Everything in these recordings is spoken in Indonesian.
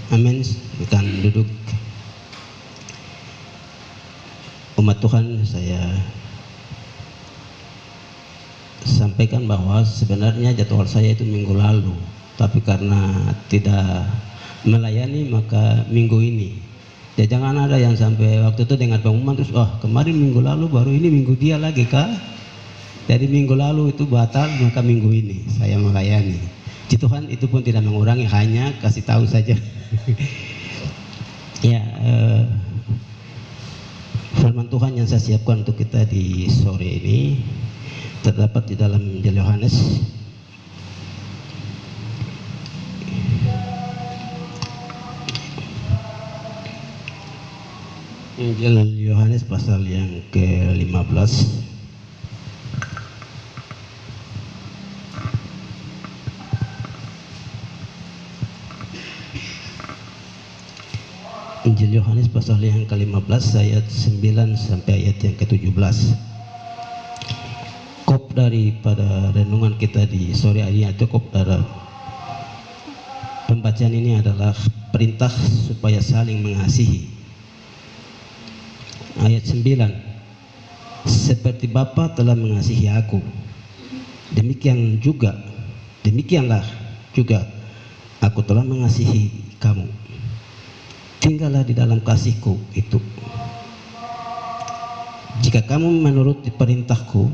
Amin. Akan duduk. Umat Tuhan, saya sampaikan bahwa sebenarnya jadwal saya itu minggu lalu, tapi karena tidak melayani maka minggu ini. Ya jangan ada yang sampai waktu itu dengan pengumuman terus kemarin minggu lalu baru ini minggu dia lagi kah? Jadi minggu lalu itu batal maka minggu ini saya melayani. Tuhan itu pun tidak mengurangi, hanya kasih tahu saja. Ya, firman Tuhan yang saya siapkan untuk kita di sore ini terdapat di dalam Injil Yohanes pasal yang ke-15. Injil Yohanes pasal yang ke-15 ayat 9 sampai ayat yang ke-17. Kop daripada renungan kita di sore hari atau kop dari pembacaan ini adalah perintah supaya saling mengasihi. Ayat 9, seperti Bapa telah mengasihi aku, demikianlah juga aku telah mengasihi kamu. Tinggallah di dalam kasihku itu. Jika kamu menuruti perintahku,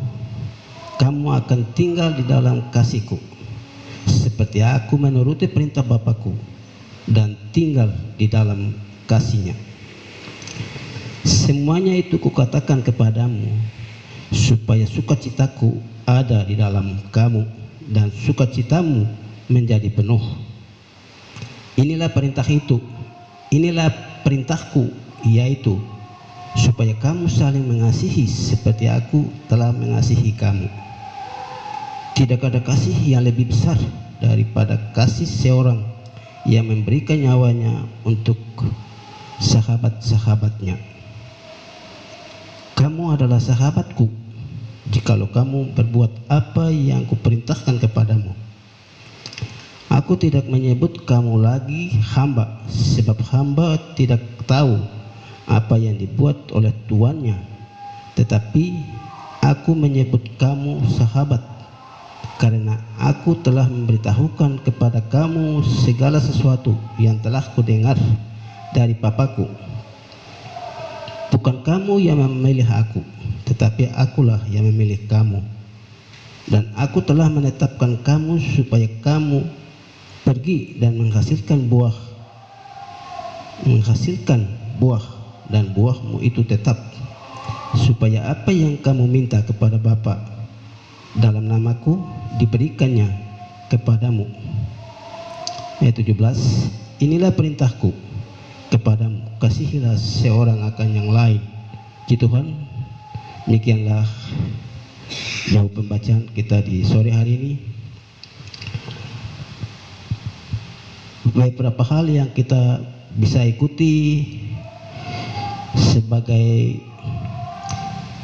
kamu akan tinggal di dalam kasihku, seperti aku menuruti perintah Bapakku dan tinggal di dalam kasihnya. Semuanya itu kukatakan kepadamu, supaya sukacitaku ada di dalam kamu dan sukacitamu menjadi penuh. Inilah perintahku, yaitu supaya kamu saling mengasihi seperti aku telah mengasihi kamu. Tidak ada kasih yang lebih besar daripada kasih seorang yang memberikan nyawanya untuk sahabat-sahabatnya. Kamu adalah sahabatku jikalau kamu berbuat apa yang kuperintahkan kepadamu. Aku tidak menyebut kamu lagi hamba, sebab hamba tidak tahu apa yang dibuat oleh tuannya. Tetapi aku menyebut kamu sahabat, karena aku telah memberitahukan kepada kamu segala sesuatu yang telah kudengar dari Bapakku. Bukan kamu yang memilih aku, tetapi akulah yang memilih kamu. Dan aku telah menetapkan kamu supaya kamu pergi dan menghasilkan buah dan buahmu itu tetap, supaya apa yang kamu minta kepada Bapa dalam namaku diberikannya kepadamu. Ayat 17, inilah perintahku kepadamu, kasihilah seorang akan yang lain. Tuhan, demikianlah jauh pembacaan kita di sore hari ini. Beberapa hal yang kita bisa ikuti sebagai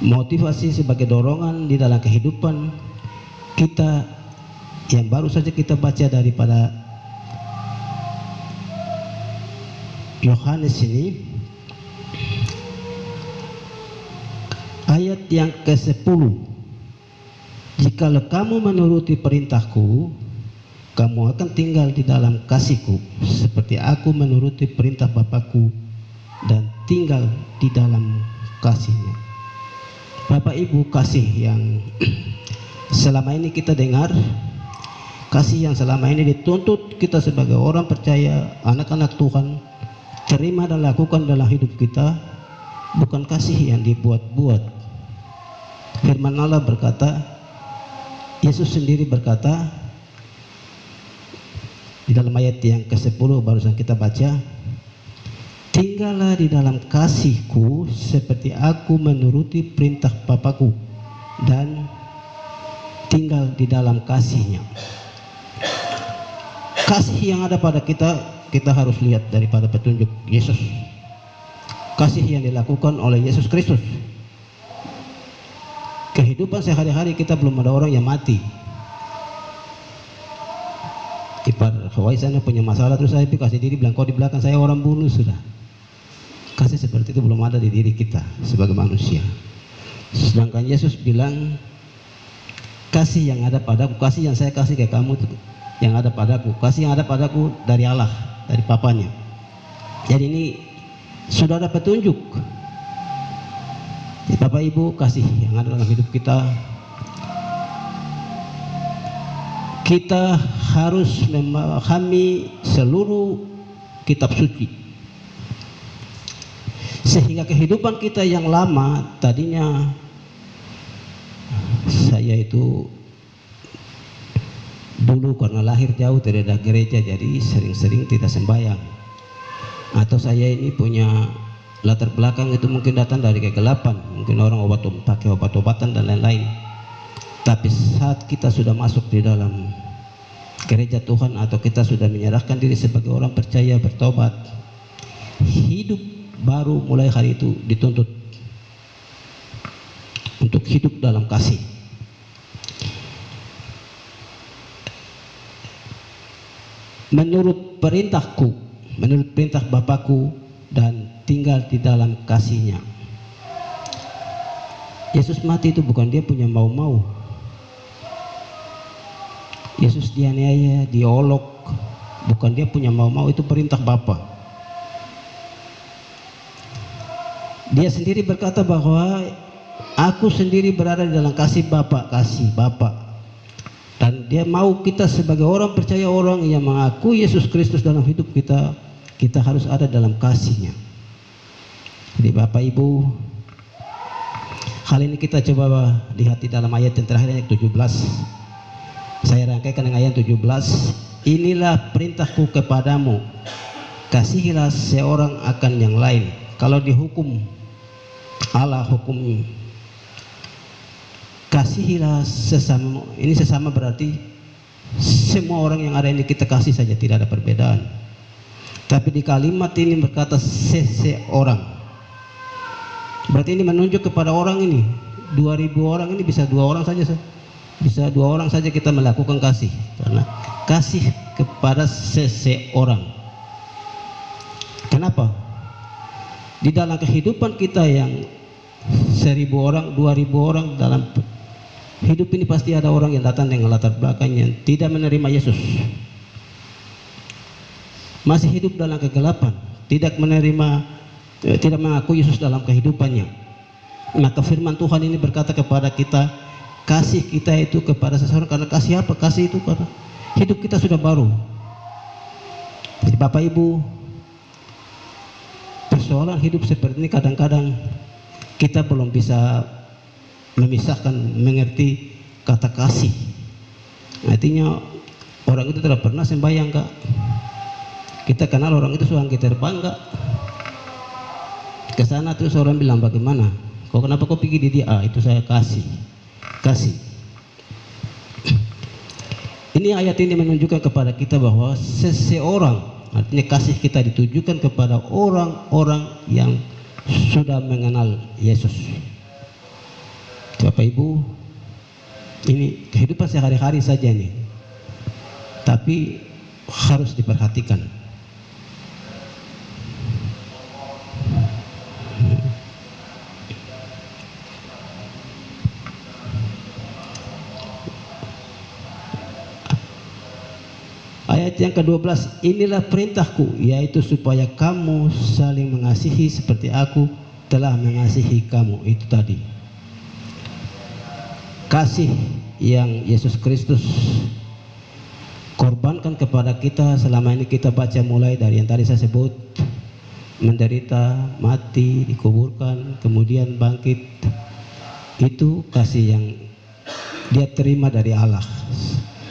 motivasi, sebagai dorongan di dalam kehidupan kita yang baru saja kita baca daripada Yohanes ini, ayat yang ke-10, jikalau kamu menuruti perintahku, kamu akan tinggal di dalam kasihku, seperti aku menuruti perintah Bapakku dan tinggal di dalam kasihnya. Bapak Ibu, kasih yang selama ini kita dengar, kasih yang selama ini dituntut kita sebagai orang percaya, anak-anak Tuhan, terima dan lakukan dalam hidup kita, bukan kasih yang dibuat-buat. Firman Allah berkata, Yesus sendiri berkata di dalam ayat yang ke-10 barusan kita baca, tinggallah di dalam kasihku seperti aku menuruti perintah Bapakku dan tinggal di dalam kasihnya. Kasih yang ada pada kita harus lihat daripada petunjuk Yesus. Kasih yang dilakukan oleh Yesus Kristus. Kehidupan sehari-hari kita belum ada orang yang mati. wah sana punya masalah, terus saya kasih diri bilang kau di belakang saya orang bunuh sudah. Kasih seperti itu belum ada di diri kita sebagai manusia. Sedangkan Yesus bilang, kasih yang ada padaku, kasih yang saya kasih ke kamu yang ada padaku, kasih yang ada padaku dari Allah, dari Papanya. Jadi ini sudah ada petunjuk. Bapak Ibu, kasih yang ada dalam hidup kita, kita harus memahami seluruh kitab suci, sehingga kehidupan kita yang lama, tadinya saya itu dulu karena lahir jauh dari gereja, jadi sering-sering tidak sembahyang, atau saya ini punya latar belakang itu mungkin datang dari kegelapan, mungkin orang pakai obat-obatan dan lain-lain. Tapi saat kita sudah masuk di dalam gereja Tuhan, atau kita sudah menyerahkan diri sebagai orang percaya, bertobat, hidup baru mulai hari itu dituntut untuk hidup dalam kasih. Menurut perintahku, menurut perintah Bapakku, dan tinggal di dalam kasih-Nya. Yesus mati itu bukan dia punya mau-mau. Yesus dianiaya, diolok, bukan dia punya mau-mau, itu perintah Bapa. Dia sendiri berkata bahwa aku sendiri berada di dalam kasih Bapa, kasih Bapa. Dan dia mau kita sebagai orang percaya, orang yang mengakui Yesus Kristus dalam hidup kita, kita harus ada dalam kasih-Nya. Jadi Bapak Ibu, hal ini kita coba lihat di dalam ayat yang terakhir, ayat 17. Saya rangkaikan dengan ayat 17. Inilah perintahku kepadamu, kasihilah seorang akan yang lain. Kalau dihukum Allah, hukum kasihilah sesama. Ini sesama berarti semua orang yang ada ini kita kasih saja, tidak ada perbedaan. Tapi di kalimat ini berkata seseorang, berarti ini menunjuk kepada orang ini. 2000 orang ini bisa 2 orang saja, bisa 2 orang saja kita melakukan kasih, karena kasih kepada seseorang. Kenapa? Di dalam kehidupan kita yang 1000 orang, 2000 orang, dalam hidup ini pasti ada orang yang datang dengan latar belakang yang tidak menerima Yesus, masih hidup dalam kegelapan, tidak menerima, tidak mengaku Yesus dalam kehidupannya. Maka firman Tuhan ini berkata kepada kita, kasih kita itu kepada seseorang. Karena kasih apa? Kasih itu karena hidup kita sudah baru. Jadi Bapak Ibu, persoalan hidup seperti ini kadang-kadang kita belum bisa memisahkan, mengerti kata kasih. Artinya orang itu tidak pernah sembahyang, Kak. Kita kenal orang itu suang kita terbang, Kak. Ke sana terus orang bilang, bagaimana? Kok kenapa kau pergi di dia? Itu saya kasih. Ini ayat ini menunjukkan kepada kita bahwa seseorang, artinya kasih kita ditujukan kepada orang-orang yang sudah mengenal Yesus. Bapak Ibu, ini kehidupan sehari-hari saja nih, tapi harus diperhatikan. Ayat yang ke-12, inilah perintahku, yaitu supaya kamu saling mengasihi seperti aku telah mengasihi kamu. Itu tadi kasih yang Yesus Kristus korbankan kepada kita. Selama ini kita baca mulai dari yang tadi saya sebut, menderita, mati, dikuburkan, kemudian bangkit. Itu kasih yang dia terima dari Allah.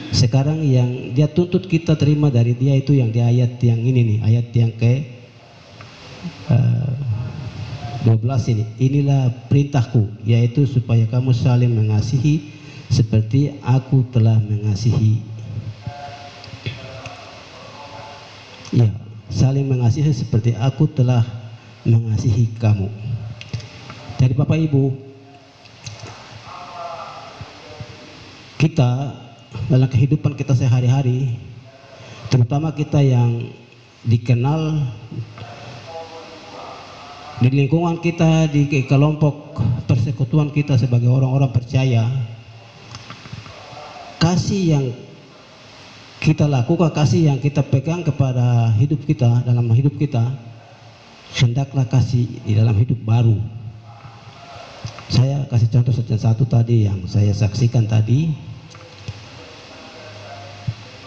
Sekarang yang dia tuntut kita terima dari dia itu yang di ayat yang ini nih, ayat yang ke 12 ini. Inilah perintahku, yaitu supaya kamu saling mengasihi seperti aku telah mengasihi. Ya, saling mengasihi seperti aku telah mengasihi kamu. Jadi Bapak Ibu, kita dalam kehidupan kita sehari-hari terutama kita yang dikenal di lingkungan kita, di kelompok persekutuan kita sebagai orang-orang percaya, kasih yang kita lakukan, kasih yang kita pegang kepada hidup kita, dalam hidup kita, hendaklah kasih di dalam hidup baru. Saya kasih contoh satu tadi yang saya saksikan tadi,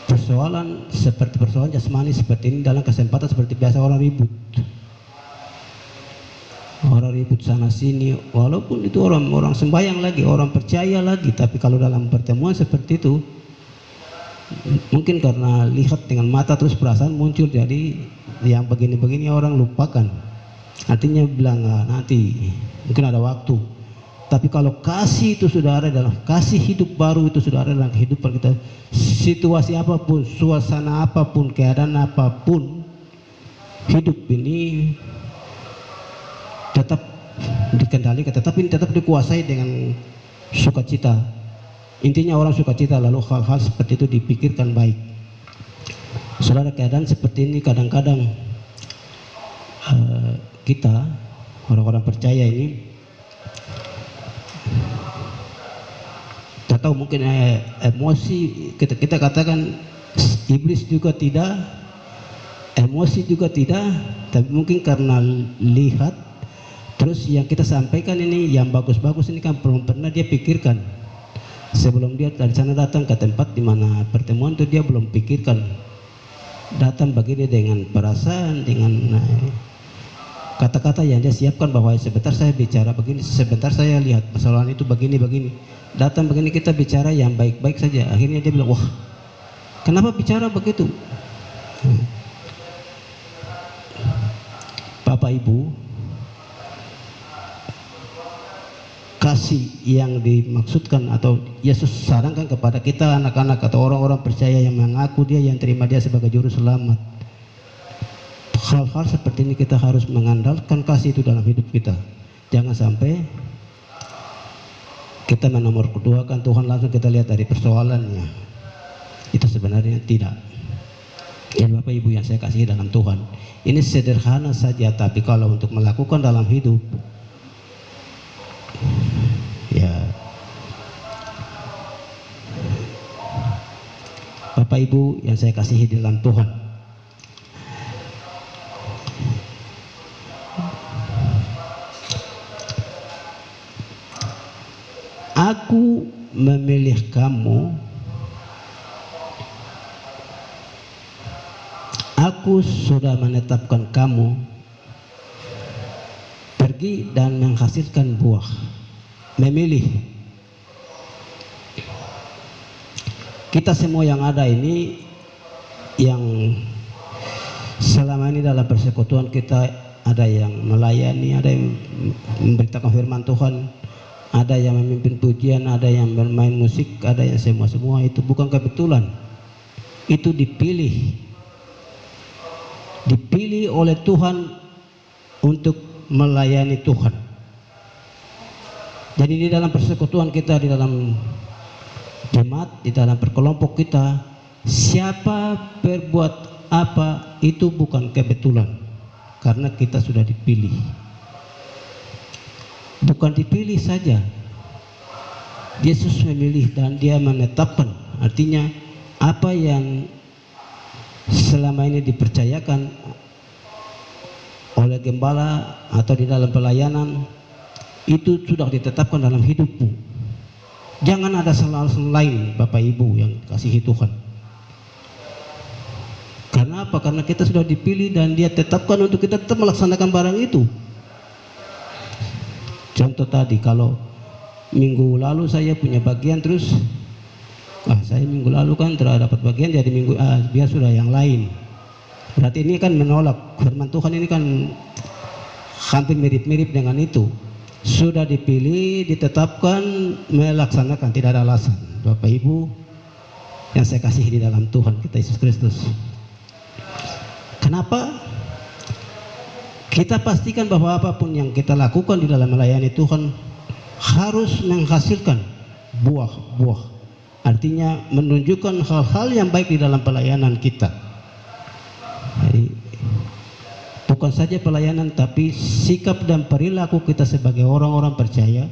persoalan jasmani seperti ini dalam kesempatan seperti biasa orang ribut sana sini, walaupun itu orang sembahyang lagi, orang percaya lagi, tapi kalau dalam pertemuan seperti itu mungkin karena lihat dengan mata terus perasaan muncul, jadi yang begini-begini orang lupakan, artinya bilang nanti mungkin ada waktu. Tapi kalau kasih itu sudah ada dalam, kasih hidup baru itu sudah ada dalam kehidupan kita, situasi apapun, suasana apapun, keadaan apapun, hidup ini tetap dikendalikan, tetap dikuasai dengan sukacita. Intinya orang sukacita, lalu hal-hal seperti itu dipikirkan baik. Saudara, keadaan seperti ini kadang-kadang kita orang-orang percaya ini tak tahu, mungkin emosi kita katakan iblis juga tidak, emosi juga tidak, tapi mungkin karena lihat terus yang kita sampaikan ini yang bagus-bagus ini kan belum pernah dia pikirkan sebelum dia dari sana datang ke tempat di mana pertemuan itu, dia belum pikirkan, datang begini dengan perasaan, dengan kata-kata yang dia siapkan bahwa sebentar saya bicara begini, sebentar saya lihat persoalan itu begini, datang begini, kita bicara yang baik-baik saja. Akhirnya dia bilang, wah kenapa bicara begitu? Bapak Ibu, kasih yang dimaksudkan atau Yesus sarankan kepada kita anak-anak atau orang-orang percaya yang mengaku dia, yang terima dia sebagai juru selamat, hal-hal seperti ini kita harus mengandalkan kasih itu dalam hidup kita. Jangan sampai kita menomor keduakan Tuhan langsung kita lihat dari persoalannya. Itu sebenarnya tidak. Ya Bapak Ibu yang saya kasih dalam Tuhan, ini sederhana saja, tapi kalau untuk melakukan dalam hidup, ya Bapak Ibu yang saya kasihi dalam Tuhan, aku memilih kamu, aku sudah menetapkan kamu pergi dan menghasilkan buah. Memilih. Kita semua yang ada ini, yang selama ini dalam persekutuan kita, ada yang melayani, ada yang memberitakan firman Tuhan, ada yang memimpin pujian, ada yang bermain musik, ada yang semua itu bukan kebetulan. Itu dipilih oleh Tuhan untuk melayani Tuhan. Jadi di dalam persekutuan kita, di dalam jemaat, di dalam perkelompok kita, siapa berbuat apa itu bukan kebetulan, karena kita sudah dipilih. Bukan dipilih saja, Yesus memilih dan dia menetapkan. Artinya apa yang selama ini dipercayakan oleh gembala atau di dalam pelayanan, itu sudah ditetapkan dalam hidupmu. Jangan ada hal lain Bapak Ibu yang kasihi Tuhan. Karena apa? Karena kita sudah dipilih dan dia tetapkan untuk kita tetap melaksanakan barang itu. Contoh tadi, kalau minggu lalu saya punya bagian, terus saya minggu lalu kan tidak dapat bagian, jadi minggu biar sudah yang lain. Berarti ini kan menolak firman Tuhan, ini kan hampir mirip-mirip dengan itu. Sudah dipilih, ditetapkan, melaksanakan, tidak ada alasan. Bapak Ibu yang saya kasihi di dalam Tuhan kita Yesus Kristus, kenapa? Kita pastikan bahwa apapun yang kita lakukan di dalam melayani Tuhan harus menghasilkan buah-buah. Artinya menunjukkan hal-hal yang baik di dalam pelayanan kita. Jadi, bukan saja pelayanan, tapi sikap dan perilaku kita sebagai orang-orang percaya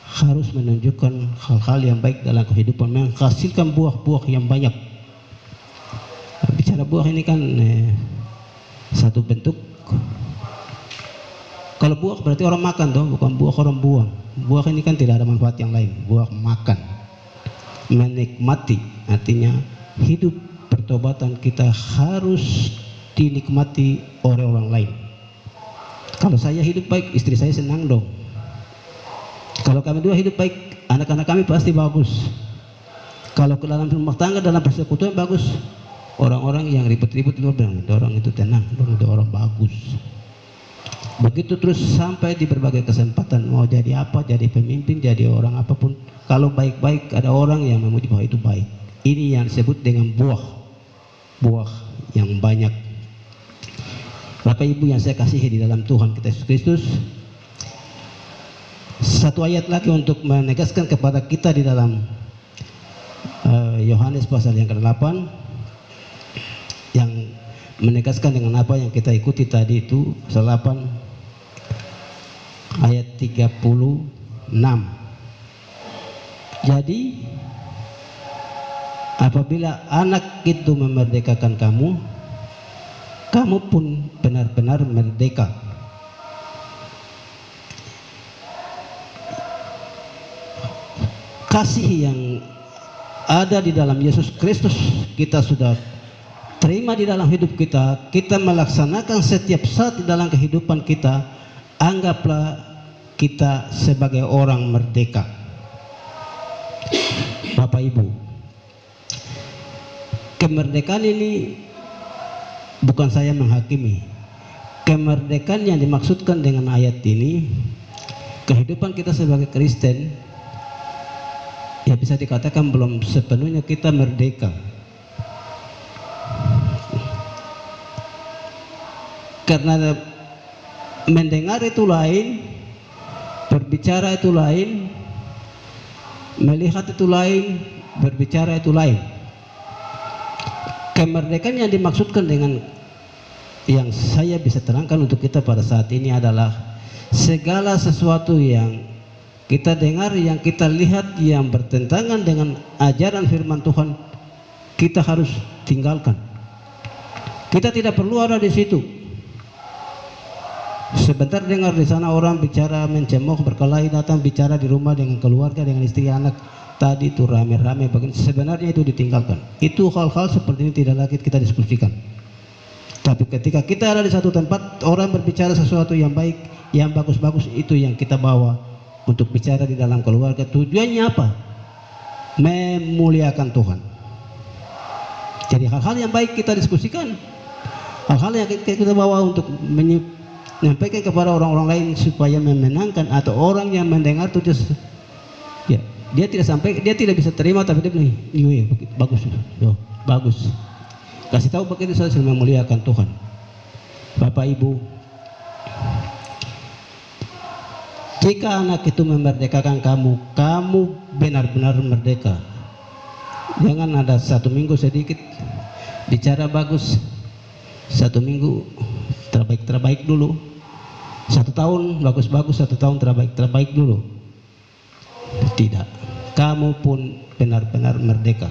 harus menunjukkan hal-hal yang baik dalam kehidupan, menghasilkan buah-buah yang banyak. Bicara buah ini kan satu bentuk. Kalau buah berarti orang makan toh, bukan buah orang buang. Buah ini kan tidak ada manfaat yang lain, buah makan. Menikmati, artinya hidup pertobatan kita harus dinikmati oleh orang lain. Kalau saya hidup baik, istri saya senang dong. Kalau kami dua hidup baik, anak-anak kami pasti bagus. Kalau ke dalam rumah tangga, dalam persekutuan bagus, orang-orang yang ribut-ribut itu bilang, orang itu tenang, itu orang bagus. Begitu terus sampai di berbagai kesempatan, mau jadi apa, jadi pemimpin, jadi orang apapun, kalau baik-baik ada orang yang memuji bahwa itu baik. Ini yang disebut dengan buah yang banyak. Bapak Ibu yang saya kasihi di dalam Tuhan kita Yesus Kristus, satu ayat lagi untuk menegaskan kepada kita di dalam Yohanes pasal yang ke-8 yang menegaskan dengan apa yang kita ikuti tadi itu, pasal 8 ayat 36. Jadi apabila anak itu memerdekakan kamu, kamu pun benar-benar merdeka. Kasih yang ada di dalam Yesus Kristus kita sudah terima di dalam hidup kita, kita melaksanakan setiap saat di dalam kehidupan kita. Anggaplah kita sebagai orang merdeka. Bapak Ibu, kemerdekaan ini bukan saya menghakimi. Kemerdekaan yang dimaksudkan dengan ayat ini, kehidupan kita sebagai Kristen, ya bisa dikatakan belum sepenuhnya kita merdeka. Karena mendengar itu lain, berbicara itu lain, melihat itu lain, berbicara itu lain. Kemerdekaan yang dimaksudkan dengan yang saya bisa terangkan untuk kita pada saat ini adalah segala sesuatu yang kita dengar, yang kita lihat, yang bertentangan dengan ajaran firman Tuhan, kita harus tinggalkan. Kita tidak perlu ada di situ. Sebentar dengar di sana orang bicara mencemooh, berkelahi, datang bicara di rumah dengan keluarga, dengan istri anak, tadi itu rame-rame begini, sebenarnya itu ditinggalkan. Itu hal-hal seperti ini tidak lagi kita diskusikan. Tapi ketika kita ada di satu tempat, orang berbicara sesuatu yang baik, yang bagus-bagus, itu yang kita bawa untuk bicara di dalam keluarga. Tujuannya apa? Memuliakan Tuhan. Jadi hal-hal yang baik kita diskusikan, hal-hal yang kita bawa untuk menyampaikan kepada orang-orang lain supaya memenangkan, atau orang yang mendengar itu ya, dia tidak sampai, dia tidak bisa terima, tapi dia bilang, iya bagus, bagus. Kasih tahu begitu saja memuliakan Tuhan. Bapak Ibu, jika anak itu memerdekakan kamu, kamu benar-benar merdeka. Jangan ada satu minggu sedikit bicara bagus, satu minggu terbaik dulu, satu tahun bagus-bagus, satu tahun terbaik dulu. Tidak, kamu pun benar-benar merdeka.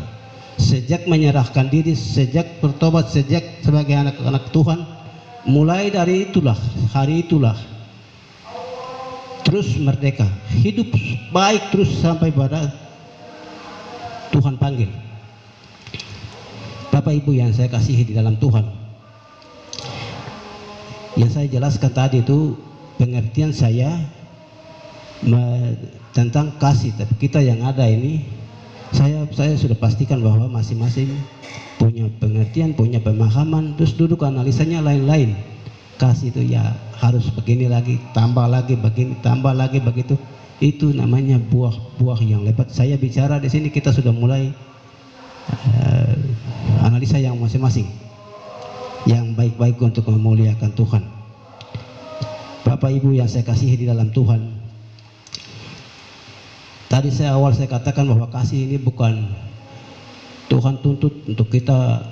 Sejak menyerahkan diri, sejak bertobat, sejak sebagai anak-anak Tuhan, mulai dari itulah, hari itulah terus merdeka, hidup baik terus sampai pada Tuhan panggil. Bapak Ibu yang saya kasihi di dalam Tuhan, yang saya jelaskan tadi itu pengertian saya tentang kasih. Tapi kita yang ada ini, saya sudah pastikan bahwa masing-masing punya pengertian, punya pemahaman, terus duduk analisanya lain-lain. Kasih itu ya harus begini lagi, tambah lagi begini, tambah lagi begitu. Itu namanya buah-buah yang lebat. Saya bicara di sini, kita sudah mulai analisa yang masing-masing, yang baik-baik untuk memuliakan Tuhan. Bapak Ibu yang saya kasihi di dalam Tuhan, tadi awal saya katakan bahwa kasih ini bukan Tuhan tuntut untuk kita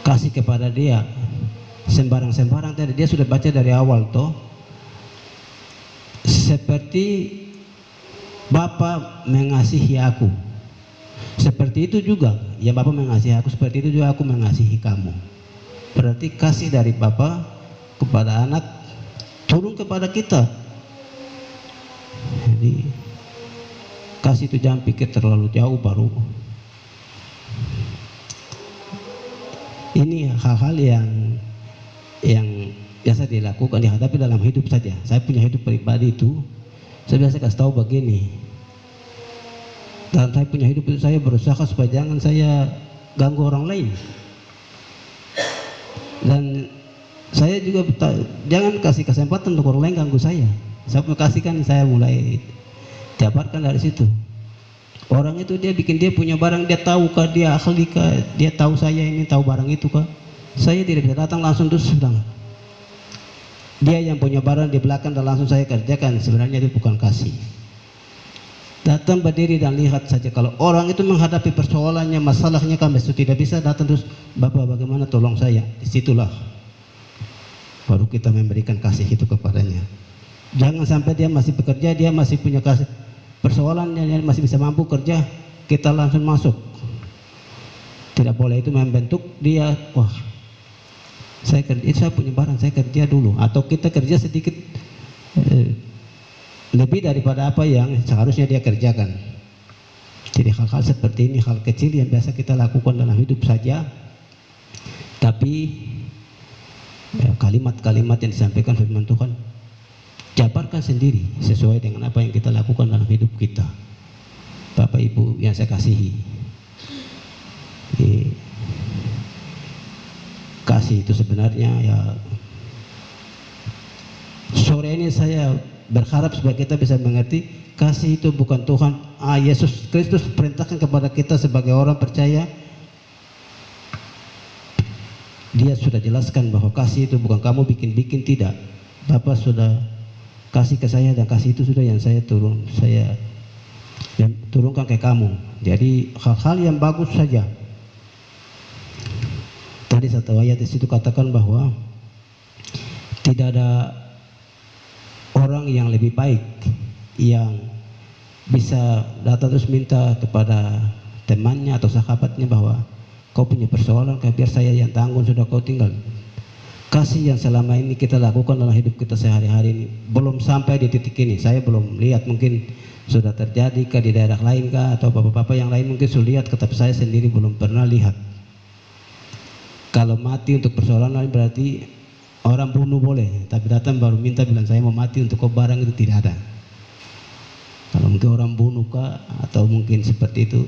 kasih kepada dia sembarang-sembarang tadi. Dia sudah baca dari awal toh, seperti Bapa mengasihi aku, seperti itu juga ya Bapa mengasihi aku, seperti itu juga aku mengasihi kamu. Berarti kasih dari Bapa kepada anak turun kepada kita. Jadi kasih itu jangan pikir terlalu jauh baru. Ini hal-hal yang biasa dilakukan, dihadapi dalam hidup saja. Saya punya hidup pribadi itu, saya biasa kasih tahu begini. Dalam saya punya hidup itu saya berusaha supaya jangan saya ganggu orang lain. Dan saya juga jangan kasih kesempatan untuk orang lain ganggu saya. Saya mau kasihkan, saya mulai jabarkan dari situ. Orang itu dia bikin dia punya barang, dia tahu kah, dia ahli kah, dia tahu saya ini tahu barang itu kah. Saya tidak bisa datang langsung terus bilang dia yang punya barang di belakang dan langsung saya kerjakan. Sebenarnya itu bukan kasih. Datang berdiri dan lihat saja. Kalau orang itu menghadapi persoalannya, masalahnya kami itu tidak bisa datang terus, Bapak bagaimana tolong saya. Disitulah baru kita memberikan kasih itu kepadanya. Jangan sampai dia masih bekerja, dia masih punya kasih persoalannya, dia masih bisa mampu kerja, kita langsung masuk. Tidak boleh itu membentuk dia, wah saya kerja, saya punya barang, saya kerja dulu. Atau kita kerja sedikit lebih daripada apa yang seharusnya dia kerjakan. Jadi hal-hal seperti ini, hal kecil yang biasa kita lakukan dalam hidup saja. Tapi kalimat-kalimat yang disampaikan firman Tuhan, jabarkan sendiri sesuai dengan apa yang kita lakukan dalam hidup kita. Bapak Ibu yang saya kasihi, kasih itu sebenarnya ya, sore ini saya berharap supaya kita bisa mengerti kasih itu bukan Tuhan Yesus Kristus perintahkan kepada kita sebagai orang percaya. Dia sudah jelaskan bahwa kasih itu bukan kamu bikin-bikin, tidak. Bapak sudah kasih ke saya dan kasih itu sudah yang saya turunkan ke kamu. Jadi hal-hal yang bagus saja. Tadi satu ayat di situ katakan bahwa tidak ada orang yang lebih baik yang bisa datang terus minta kepada temannya atau sahabatnya bahwa kau punya persoalan, biar saya yang tanggung, sudah kau tinggal. Kasih yang selama ini kita lakukan dalam hidup kita sehari-hari ini belum sampai di titik ini. Saya belum lihat, mungkin sudah terjadi kah di daerah lain kah, atau bapak-bapak yang lain mungkin sudah lihat, tetapi saya sendiri belum pernah lihat. Kalau mati untuk persoalan lain berarti orang bunuh boleh, tapi datang baru minta bilang saya mau mati untuk kau barang, itu tidak ada. Kalau mungkin orang bunuh kah atau mungkin seperti itu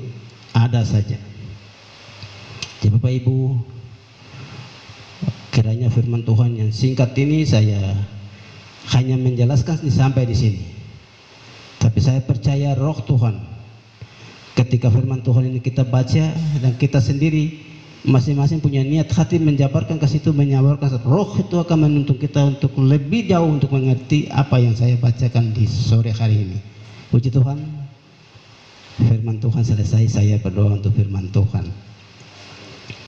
ada saja. Jadi Bapak Ibu, kiranya firman Tuhan yang singkat ini saya hanya menjelaskan sampai di sini. Tapi saya percaya roh Tuhan ketika firman Tuhan ini kita baca dan kita sendiri masing-masing punya niat hati menjabarkan ke situ, menyabarkan, roh itu akan menuntun kita untuk lebih jauh untuk mengerti apa yang saya bacakan di sore hari ini. Puji Tuhan, firman Tuhan selesai, saya berdoa untuk firman Tuhan.